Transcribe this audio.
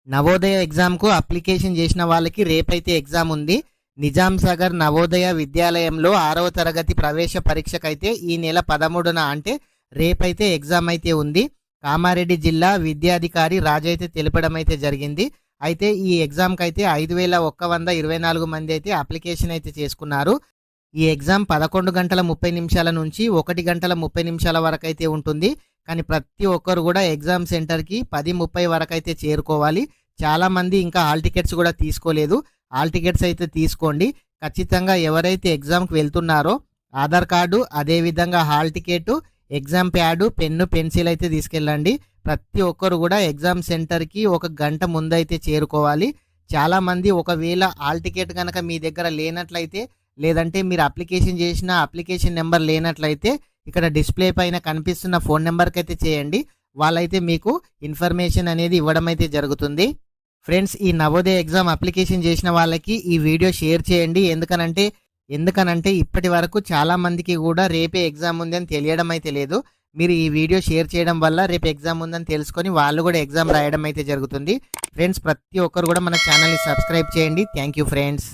Navodaya ఎగ్జామ్కు application చేసిన వాళ్ళకి రేపైతే ఎగ్జామ్ ఉంది. నిజాం సాగర్ నవోదయ విద్యాలయంలో 6వ తరగతి ప్రవేశ పరీక్షకైతే ఈ నెల 13న అంటే రేపైతే ఎగ్జామ్ అయితే ఉంది. కామారెడ్డి జిల్లా విద్యాధికారి రాజైతే తెలపడం అయితే జరిగింది. అయితే ఈ ఎగ్జామ్కి అయితే 5124 మంది అయితే అప్లికేషన్ అయితే చేసుకున్నారు. ఈ ఎగ్జామ్ 11 గంటల 30 నిమిషాల నుంచి 1 గంటల 30 నిమిషాల వరకు అయితే ఉంటుంది. కానీ ప్రతి ఒక్కరు కూడా ఎగ్జామ్ సెంటర్కి 10:30 వరకు అయితే చేరుకోవాలి. చాలామంది ఇంకా హాల్ టికెట్స్ కూడా తీసుకోలేదు. హాల్ టికెట్స్ అయితే తీసుకోండి. ఖచ్చితంగా ఎవరైతే ఎగ్జామ్కి వెళ్తున్నారో ఆధార్ కార్డు, అదేవిధంగా hall ticket, exam pad, pen, pencil అయితే తీసుకెళ్ళండి. ప్రతి ఒక్కరు కూడా ఎగ్జామ్ సెంటర్కి 1 గంట ముందైతే చేరుకోవాలి. చాలామంది ఒకవేళ హాల్ టికెట్ కనుక మీ దగ్గర లేనట్లయితే, లేదంటే మీరు అప్లికేషన్ చేసిన అప్లికేషన్ నెంబర్ లేనట్లయితే ఇక్కడ డిస్ప్లే పైన కనిపిస్తున్న ఫోన్ నెంబర్కి అయితే చేయండి. వాళ్ళైతే మీకు ఇన్ఫర్మేషన్ అనేది ఇవ్వడం అయితే జరుగుతుంది. ఫ్రెండ్స్, ఈ నవోదయ ఎగ్జామ్ అప్లికేషన్ చేసిన వాళ్ళకి ఈ వీడియో షేర్ చేయండి. ఎందుకనంటే ఇప్పటి వరకు చాలామందికి కూడా రేపే ఎగ్జామ్ ఉందని తెలియడం అయితే లేదు. మీరు ఈ వీడియో షేర్ చేయడం వల్ల రేపు ఎగ్జామ్ ఉందని తెలుసుకొని వాళ్ళు కూడా ఎగ్జామ్ రాయడం అయితే జరుగుతుంది. ఫ్రెండ్స్, ప్రతి ఒక్కరు కూడా మన ఛానల్ని సబ్స్క్రైబ్ చేయండి. Thank you friends.